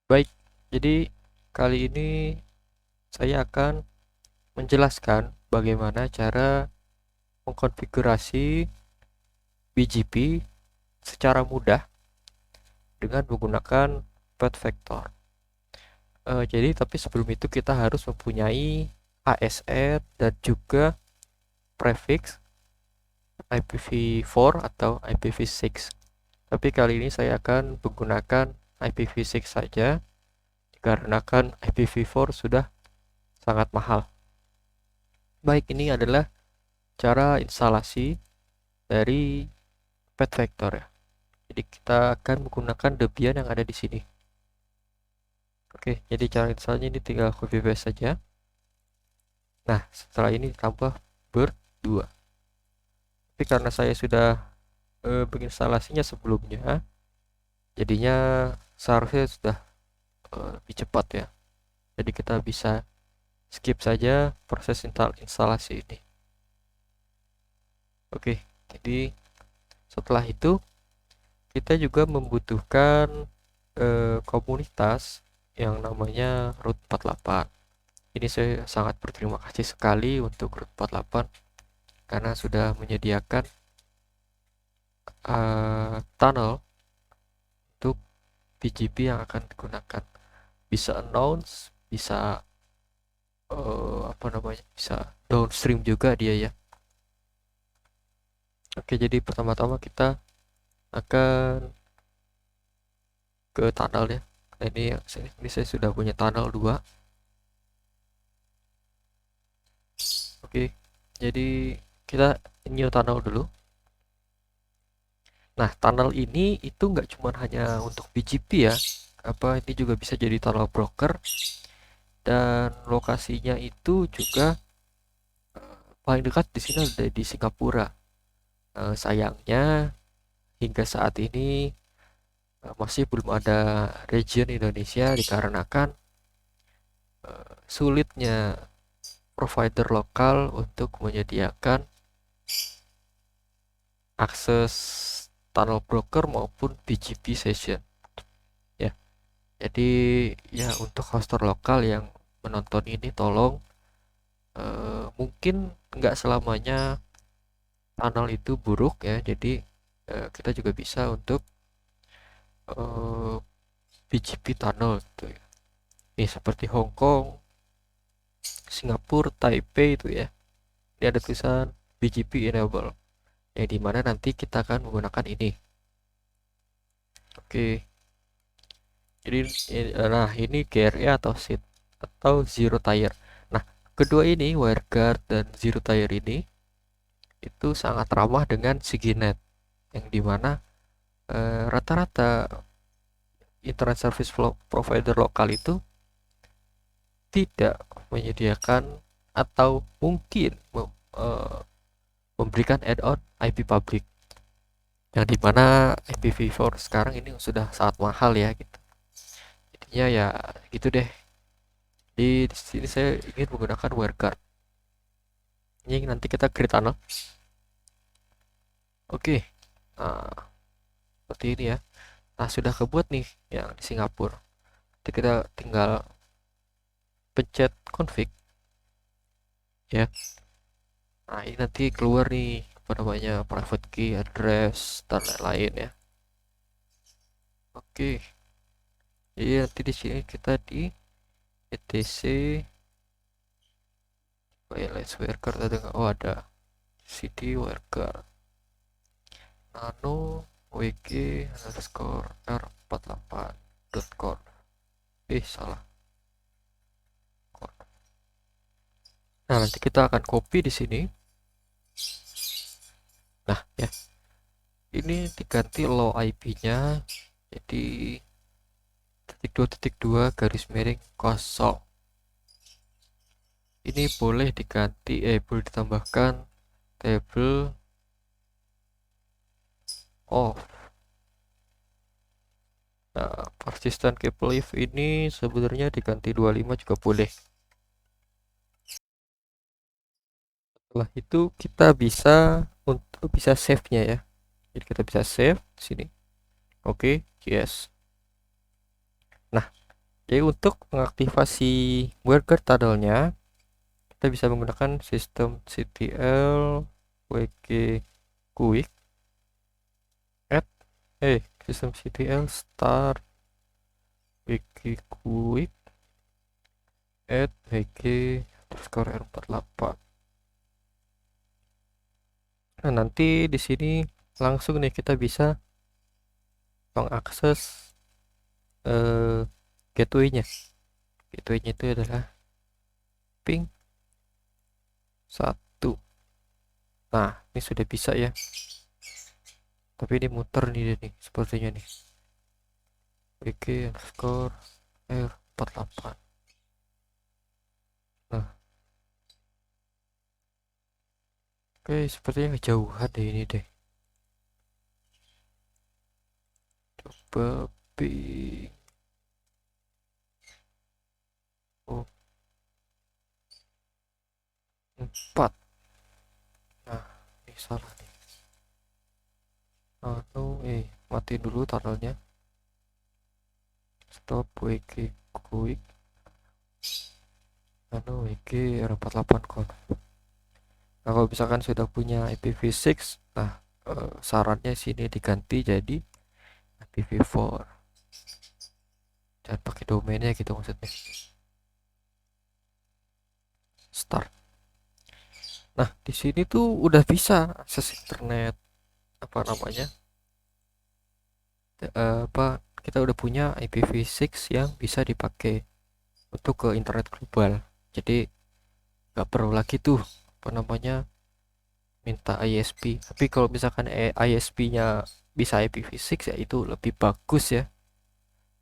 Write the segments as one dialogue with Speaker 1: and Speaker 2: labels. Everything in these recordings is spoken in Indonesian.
Speaker 1: Baik, jadi kali ini saya akan menjelaskan bagaimana cara mengkonfigurasi BGP secara mudah dengan menggunakan path vector. Jadi tapi sebelum itu kita harus mempunyai ASR dan juga prefix IPv4 atau IPv6. Tapi kali ini saya akan menggunakan IPv6 saja dikarenakan IPv4 sudah sangat mahal. Baik, ini adalah cara instalasi dari path vector ya. Jadi kita akan menggunakan Debian yang ada di sini. Oke, jadi cara instalnya ini tinggal copy paste saja. Nah, setelah ini tambah bird 2. Tapi karena saya sudah menginstalasinya sebelumnya, jadinya seharusnya sudah lebih cepat ya. Jadi kita bisa skip saja proses instalasi ini. Oke, jadi setelah itu kita juga membutuhkan komunitas yang namanya Root 48. Ini saya sangat berterima kasih sekali untuk Root 48 karena sudah menyediakan tunnel untuk BGP yang akan digunakan. Bisa announce, bisa bisa downstream juga dia ya. Oke, jadi pertama-tama kita akan ke tunnel ya. Nah, ini saya sudah punya tunnel 2. Oke, jadi kita new tunnel dulu. Nah, tunnel ini itu nggak cuma hanya untuk BGP ya, ini juga bisa jadi tunnel broker dan lokasinya itu juga paling dekat di sini ada di Singapura. Sayangnya hingga saat ini masih belum ada region Indonesia dikarenakan sulitnya provider lokal untuk menyediakan akses tunnel broker maupun BGP session ya. Jadi ya untuk hoster lokal yang menonton ini tolong mungkin nggak selamanya tunnel itu buruk ya. Jadi kita juga bisa untuk BGP tunnel gitu ya. Ini seperti Hong Kong, Singapura, Taipei itu ya. Ini ada tulisan BGP enable. Yang dimana nanti kita akan menggunakan ini. Oke. Jadi nah ini GRE atau SID atau zero tier. Nah, kedua ini WireGuard dan zero tier ini itu sangat ramah dengan SigiNet yang dimana rata-rata internet service provider lokal itu tidak menyediakan atau mungkin memberikan add-on IP public yang dimana IPv4 sekarang ini sudah sangat mahal ya gitu. Jadinya ya gitu deh. Di sini saya ingin menggunakan WireGuard. Ini nanti kita create tunnel. Oke. Nah, seperti ini ya. Nah, sudah kebuat nih yang di Singapura. Nanti kita tinggal pencet config ya. Nah, ini nanti keluar nih private key, address dan lain-lain ya. Oke. Jadi nanti di sini kita di etc wireless WireGuard ada cd WireGuard nano wg underscore r48.com. Salah. Nah, nanti kita akan copy di sini. Nah, ya. Ini diganti low IP-nya jadi .2.2 garis miring kosong. Ini boleh diganti boleh ditambahkan table off. Nah, persistent cable leaf ini sebenarnya diganti 25 juga boleh. Setelah itu kita bisa save-nya ya. Jadi kita bisa save di sini. Oke, yes. Nah, Jadi untuk mengaktifasi WordGuard tunnelnya, kita bisa menggunakan sistem ctl wg quick add sistem ctl start wg quick add wg underscore r48. Nah, nanti di sini langsung nih kita bisa mengakses gateway-nya. Gateway-nya itu adalah ping 1. Nah, ini sudah bisa ya. Tapi ini muter nih sepertinya nih. wg underscore r48. Nah, oke, sepertinya kejauhan deh ini deh. Coba ping. Oh, 4. Nah, ini salah nih. Mati dulu tunnelnya. Stop wg quick wg r48 kon. Nah, kalau misalkan sudah punya IPv6, nah sarannya sini diganti jadi IPv4. Jangan pakai domainnya gitu maksudnya. Start. Nah, di sini tuh udah bisa akses internet, apa namanya? Kita udah punya IPv6 yang bisa dipakai untuk ke internet global. Jadi nggak perlu lagi tuh apa namanya minta ISP. Tapi kalau misalkan ISP-nya bisa IPv6 ya itu lebih bagus ya.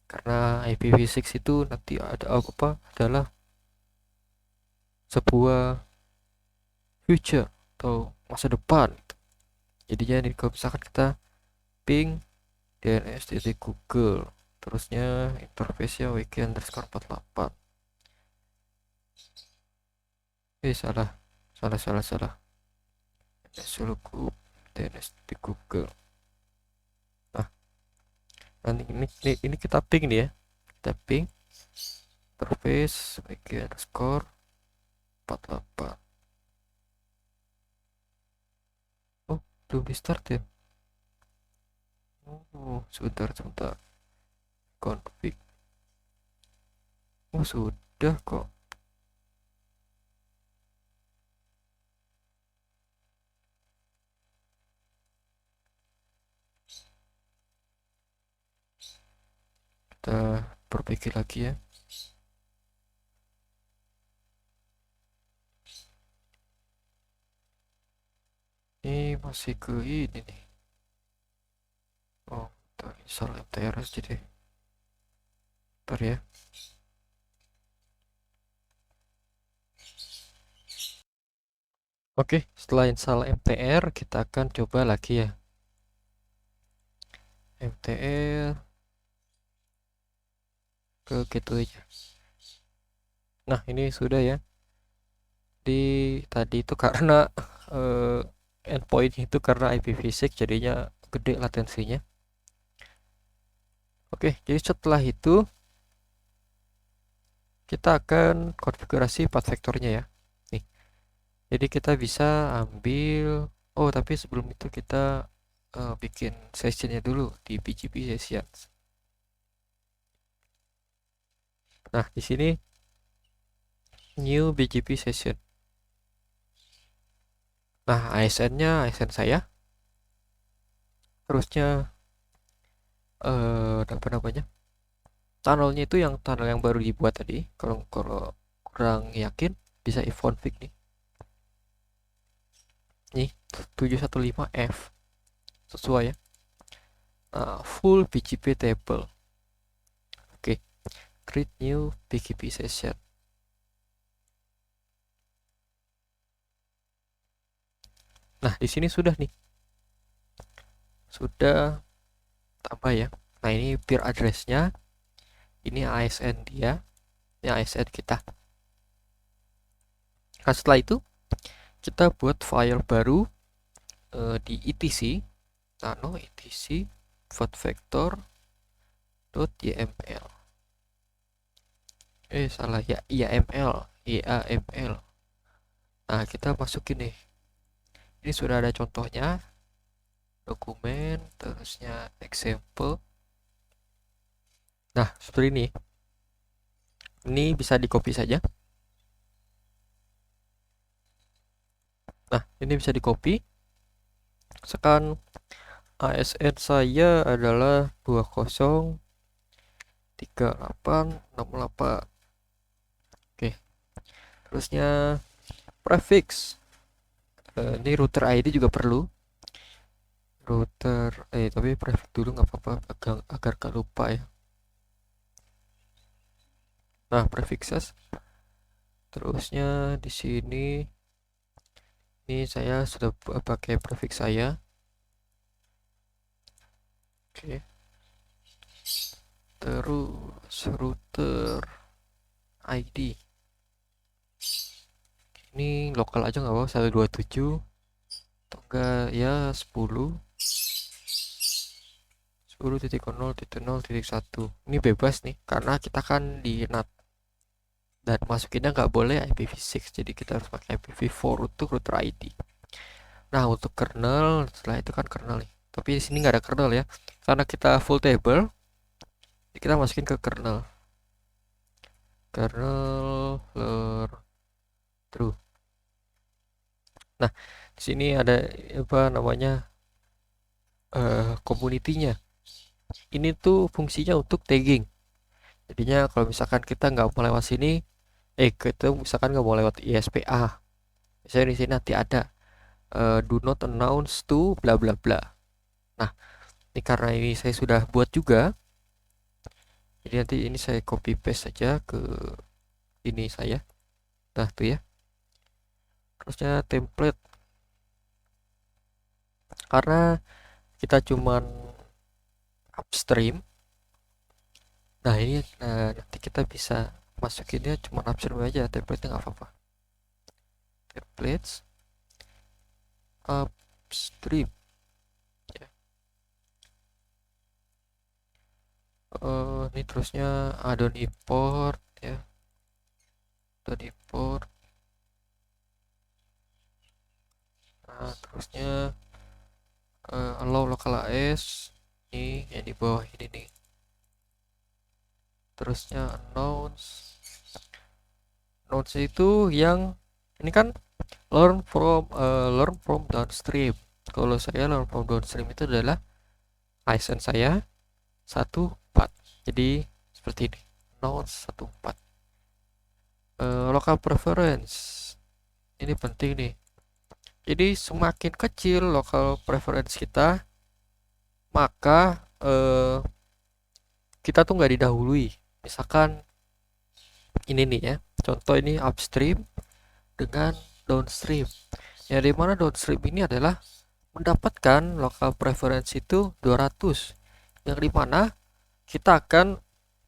Speaker 1: Karena IPv6 itu nanti adalah sebuah future atau masa depan. Jadinya nih kalau misalkan kita ping DNS titik Google, terusnya interface-nya wg underscore 48. Salah salah salah. DNS titik Google. Nah, nanti ini kita ping nih ya. Kita ping interface wg underscore 48. Oh, belum di start ya. Oh, sebentar. Config. Oh, sudah kok. Kita perbaiki lagi ya. Ini masih ke ini nih. Oh, kita install MTR aja deh. Bentar ya. Oke, setelah install MTR, kita akan coba lagi ya. MTR ke gateway-nya. Nah, ini sudah ya. Di tadi itu karena endpoint itu karena IPv6 jadinya gede latensinya. Oke, jadi setelah itu kita akan konfigurasi path vectornya ya. Nih. Jadi kita bisa ambil, oh tapi sebelum itu kita bikin sessionnya dulu di BGP session. Nah, di sini new BGP session. Nah, ASN-nya ASN saya. Terusnya apa namanya? Tunnelnya itu yang tunnel yang baru dibuat tadi. Kalau kurang yakin bisa iconfig nih. Nih 715F sesuai ya. Nah, full BGP table. Oke, create new BGP session. Nah, di sini sudah nih. Sudah tambah ya. Nah, ini peer address-nya. Ini ASN dia. Ini ASN kita. Nah, setelah itu kita buat file baru di etc nano etc path vector.yml. Salah ya, IAML, IAML. Nah, kita masukin nih. Ini sudah ada contohnya, dokumen, terusnya example. Nah, seperti ini. Ini bisa di copy saja. Nah, ini bisa di copy. Misalkan ASN saya adalah 203868. Oke, terusnya prefix. Ini router ID juga perlu. Router, tapi prefix dulu nggak apa-apa, agar gak lupa ya. Nah, prefixes. Terusnya di sini, ini saya sudah pakai prefix saya. Oke. Terus router ID. Ini lokal aja nggak apa-apa, 127 atau enggak ya 10.0.0.1. Ini bebas nih karena kita kan di NAT dan masukinnya nggak boleh IPv6, jadi kita harus pakai IPv4 untuk router ID. Nah, untuk kernel, setelah itu kan kernel nih, tapi di sini nggak ada kernel ya karena kita full table. Jadi kita masukin ke kernel true. Nah, di sini ada apa namanya, community-nya. Ini tuh fungsinya untuk tagging. Jadinya kalau misalkan kita nggak mau lewat sini, kita misalkan nggak mau lewat ISPA, misalnya di sini nanti ada do not announce to bla bla bla. Nah, ini karena ini saya sudah buat juga, jadi nanti ini saya copy paste saja ke ini saya. Nah, tuh ya. Terusnya template, karena kita cuman upstream. Nah, ini nanti kita bisa masukinnya cuman upstream aja, template-nya nggak apa-apa. Templates upstream ya. Ini terusnya addon import ya, addon import. Nah, terusnya allow local AS nih yang di bawah ini nih. Terusnya announce itu yang ini kan learn from downstream. Kalau saya learn from downstream itu adalah license saya 14. Jadi seperti ini, announce 14. Local preference ini penting nih. Jadi semakin kecil local preference kita, maka kita tuh nggak didahului. Misalkan ini nih ya, contoh ini upstream dengan downstream. Yang dimana downstream ini adalah mendapatkan local preference itu 200, yang dimana kita akan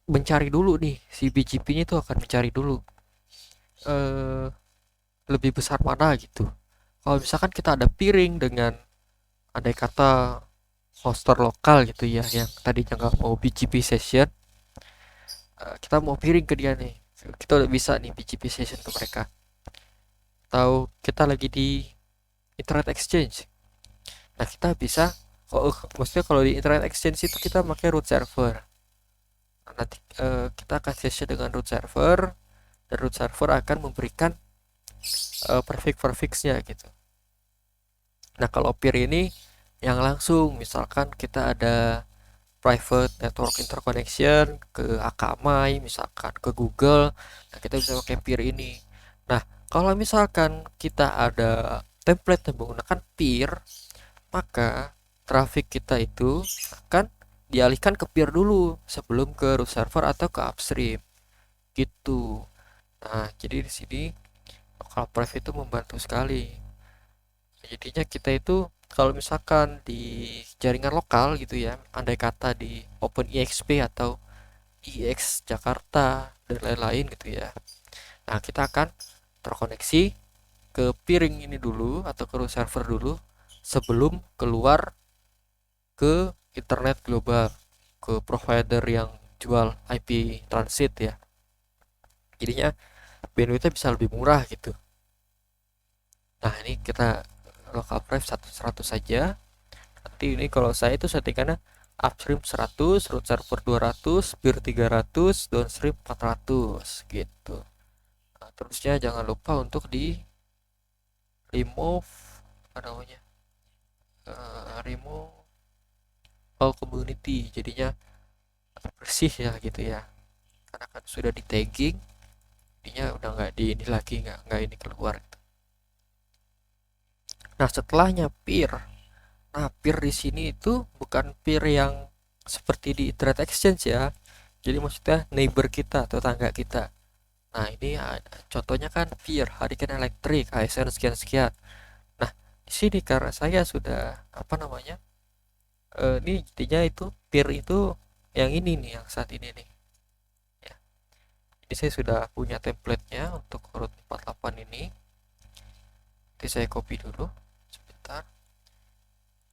Speaker 1: mencari dulu nih, si BGP-nya itu akan mencari dulu lebih besar mana gitu. Kalau misalkan kita ada peering dengan andai kata hoster lokal gitu ya, yang tadinya nggak mau BGP session, kita mau peering ke dia nih, kita udah bisa nih BGP session ke mereka. Atau kita lagi di internet exchange, nah kita bisa, maksudnya kalau di internet exchange itu kita pakai root server. Nah, nanti kita akan session dengan root server, dan root server akan memberikan prefix-prefixnya gitu. Nah, kalau peer ini yang langsung, misalkan kita ada private network interconnection ke Akamai, misalkan ke Google, nah kita bisa pakai peer ini. Nah, kalau misalkan kita ada template yang menggunakan peer, maka traffic kita itu akan dialihkan ke peer dulu sebelum ke root server atau ke upstream gitu. Nah, jadi di sini local pref itu membantu sekali. Jadinya kita itu kalau misalkan di jaringan lokal gitu ya, andai kata di OpenEXP atau IX Jakarta dan lain-lain gitu ya, nah kita akan terkoneksi ke peering ini dulu atau ke root server dulu sebelum keluar ke internet global, ke provider yang jual IP transit ya. jadinya bandwidthnya bisa lebih murah gitu. Nah ini kita local price 100 saja. Nanti ini kalau saya itu settingannya upstream 100, root server 200, peer 300, downstream 400 gitu. Nah, terusnya jangan lupa untuk di remove apa namanya, remove all community, jadinya bersih ya gitu ya, karena kan sudah di tagging, jadinya udah nggak di ini lagi, nggak ini keluar gitu. Nah setelahnya peer. Nah, peer di sini itu bukan peer yang seperti di Internet Exchange ya. Jadi maksudnya neighbor kita, tetangga kita. Nah, ini contohnya kan peer Hurricane Electric, ASN sekian-sekian. Nah, di sini karena saya sudah apa namanya? Ini jadinya itu peer itu yang ini nih, yang saat ini nih. Ya. Ini saya sudah punya template-nya untuk root 48 ini. Nanti saya copy dulu. Sebentar.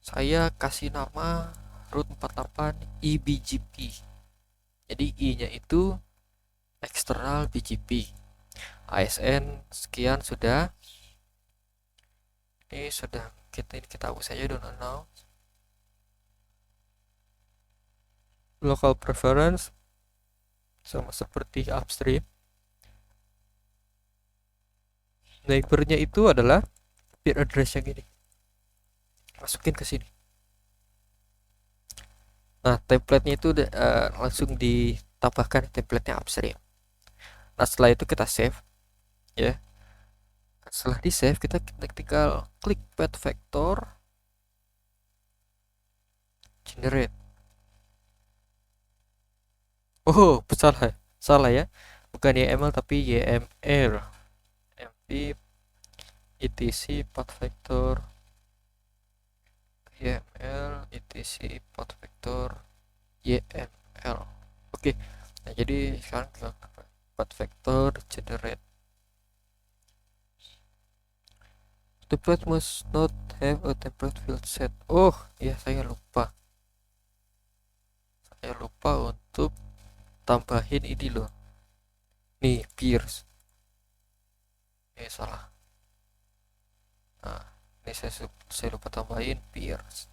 Speaker 1: Saya kasih nama root 48 EBGP. Jadi I-nya itu eksternal BGP. ASN sekian sudah. Ini sudah kita hapus saja don't know. Local preference sama seperti upstream. Neighbornya itu adalah peer address yang ini. Masukin ke sini. Nah, template-nya itu langsung ditambahkan template-nya upstream. Nah, setelah itu kita save ya. Setelah di save kita tinggal klik path vector generate. Oh, salah ya, bukan YML tapi YMR. mp etc path vector YML etc path vector YML. Oke. Nah, jadi sekarang kita path vector generate. Template must not have a template field set. Oh ya, saya lupa untuk tambahin ini loh, nih peers. Salah. Nah, ini saya lupa tambahin peers.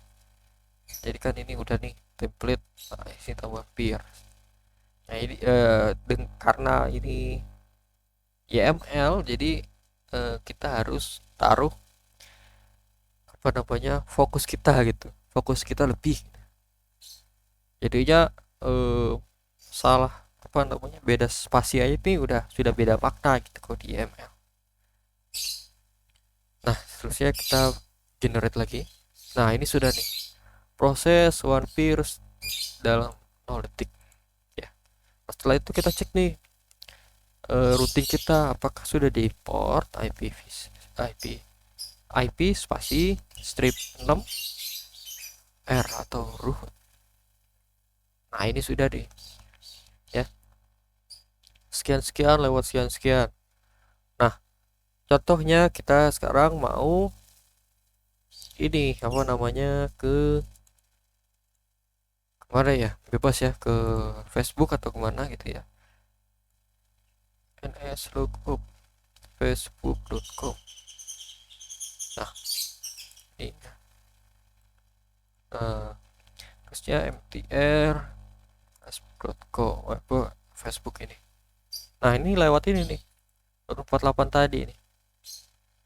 Speaker 1: Jadi kan ini udah nih template, nah isi tambah peers. Nah ini karena ini YML, jadi kita harus taruh apa namanya, fokus kita gitu, fokus kita lebih, jadinya salah apa namanya, beda spasi aja ini sudah beda makna gitu kalau di YML. Nah seterusnya kita generate lagi. Nah ini sudah nih proses one peers dalam 0 detik ya. Setelah itu kita cek nih routing kita apakah sudah diimport IP spasi strip 6 R atau root. Nah ini sudah deh ya, sekian lewat sekian. Nah contohnya kita sekarang mau ini apa namanya, ke kemana ya, bebas ya, ke Facebook atau kemana gitu ya. nslookup facebook.com. Nah ini terusnya mtr facebook.com Facebook ini. Nah ini lewat ini nih 48 tadi ini.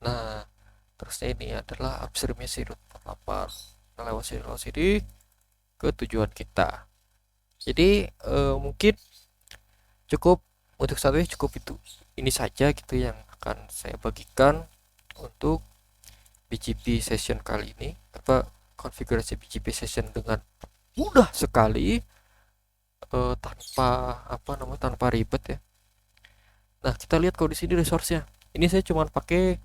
Speaker 1: Nah terusnya ini adalah upstreamnya si root 48. Nah, lewat sini ke tujuan kita. Jadi mungkin cukup untuk saat ini, cukup ini saja gitu yang akan saya bagikan untuk BGP session kali ini. Apa konfigurasi BGP session dengan mudah sekali, tanpa apa namanya, tanpa ribet ya. Nah kita lihat kalau di sini resource-nya, ini saya cuma pakai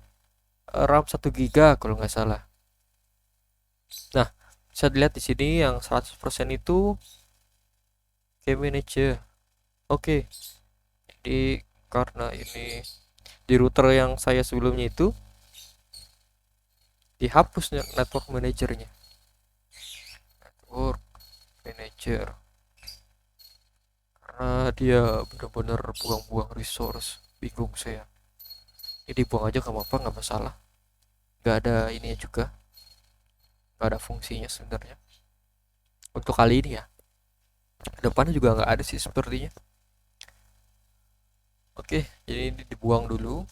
Speaker 1: RAM 1 GB kalau nggak salah. Nah bisa dilihat di sini yang 100% itu key manager. Oke. Jadi karena ini di router yang saya sebelumnya itu dihapus network manajernya. Network manager. karena dia benar-benar buang-buang resource. Bingung saya. Jadi buang aja nggak apa-apa, nggak masalah. Nggak ada ini juga, nggak ada fungsinya sebenarnya untuk kali ini ya. Kedepannya juga nggak ada sih sepertinya. Oke, jadi ini dibuang dulu.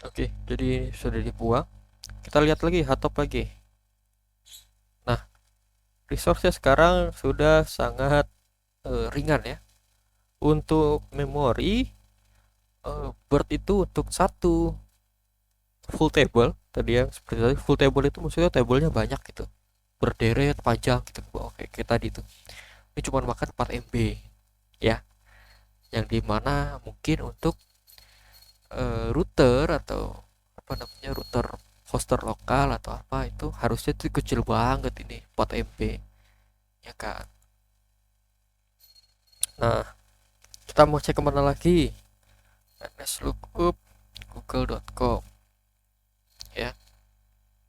Speaker 1: Oke, jadi sudah dibuang. Kita lihat lagi hotop lagi. Nah, resource sekarang sudah sangat ringan ya. Untuk memori, Bird itu untuk satu full table tadi yang seperti tadi, full table itu maksudnya tablenya banyak gitu, berderet panjang gitu, oke kayak tadi tuh. Ini cuma makan 4 MB ya, yang dimana mungkin untuk router atau apa namanya, router hoster lokal atau apa, itu harusnya tuh kecil banget ini 4 MB ya kan. Nah, kita mau cek kemana lagi? Lookup google.com ya,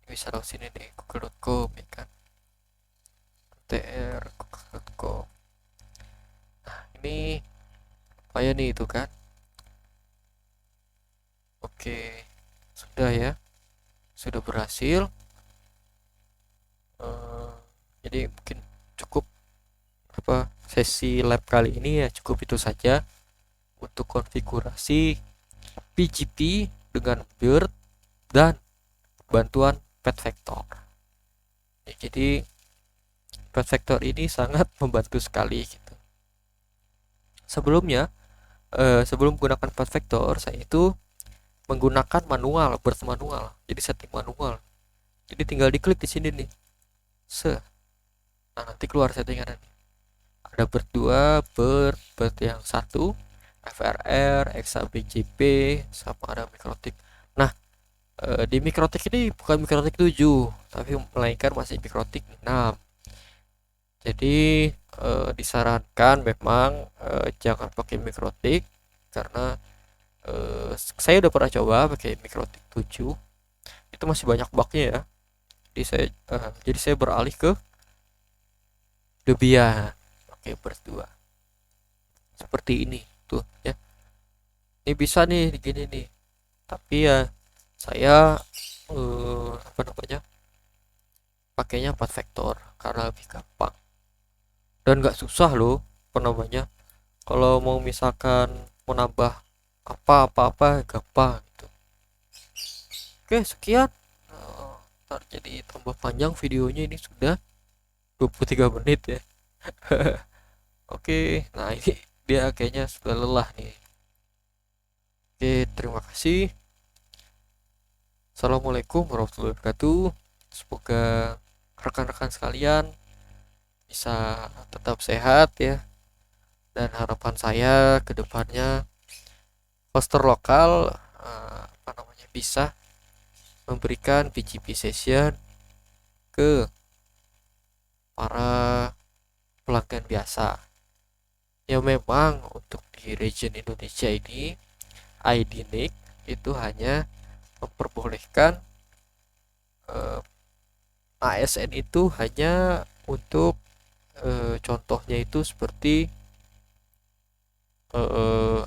Speaker 1: bisa lewat sini nih, google.com ya kan, tr google.com. Ini apa ya nih itu kan. Oke, sudah ya, sudah berhasil. Eh, jadi mungkin cukup apa, sesi lab kali ini ya, cukup itu saja untuk konfigurasi PGP dengan Bird dan bantuan Pet Vector. Ya, jadi Pet Vector ini sangat membantu sekali gitu. Sebelumnya, sebelum menggunakan Pet Vector, saya itu menggunakan manual, Bird manual. Jadi setting manual. Jadi tinggal diklik di sini nih. Nah, nanti keluar settingan. Ada berdua, bird yang satu, FRR, XABJP, sama ada mikrotik. Nah, di mikrotik ini bukan mikrotik 7, tapi melainkan masih mikrotik 6. Jadi disarankan memang jangan pakai mikrotik, karena saya udah pernah coba pakai mikrotik 7, itu masih banyak bugnya ya. Jadi saya beralih ke Debian. Oke, berdua seperti ini tuh ya. Ini bisa nih gini nih, tapi ya saya apa namanya, pakainya 4 vektor karena lebih gampang dan nggak susah loh apa namanya. Kalau mau misalkan menambah apa-apa gampang gitu. Oke, sekian. Ntar jadi tambah panjang videonya, ini sudah 23 menit ya. Oke, nah ini dia kayaknya sudah lelah nih. Oke, terima kasih. Assalamualaikum warahmatullahi wabarakatuh. Semoga rekan-rekan sekalian bisa tetap sehat ya. Dan harapan saya ke depannya hoster lokal apa namanya, bisa memberikan PGP session ke para pelanggan biasa. Ya memang untuk di region Indonesia ini ID NIC itu hanya memperbolehkan ASN itu hanya untuk contohnya itu seperti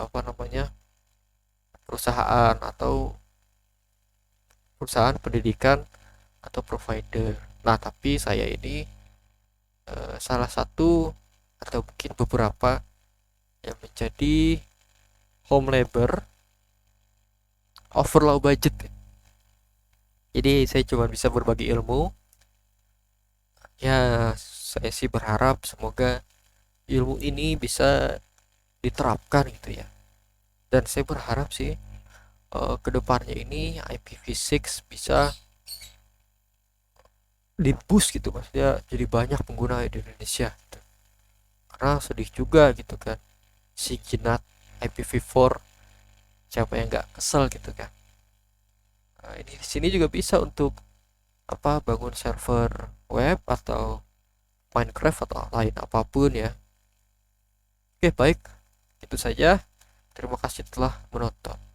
Speaker 1: apa namanya, perusahaan atau perusahaan pendidikan atau provider. Nah, tapi saya ini salah satu atau mungkin beberapa yang menjadi home labor over low budget. Jadi saya cuma bisa berbagi ilmu. Ya, saya sih berharap semoga ilmu ini bisa diterapkan gitu ya. Dan saya berharap sih kedepannya ini IPv6 bisa di boost gitu, maksudnya jadi banyak pengguna di Indonesia gitu. Karena sedih juga gitu kan, si jinak IPv4, siapa yang nggak kesel gitu kan. Nah, ini di sini juga bisa untuk apa, bangun server web atau Minecraft atau lain apapun ya. Oke, baik, itu saja. Terima kasih telah menonton.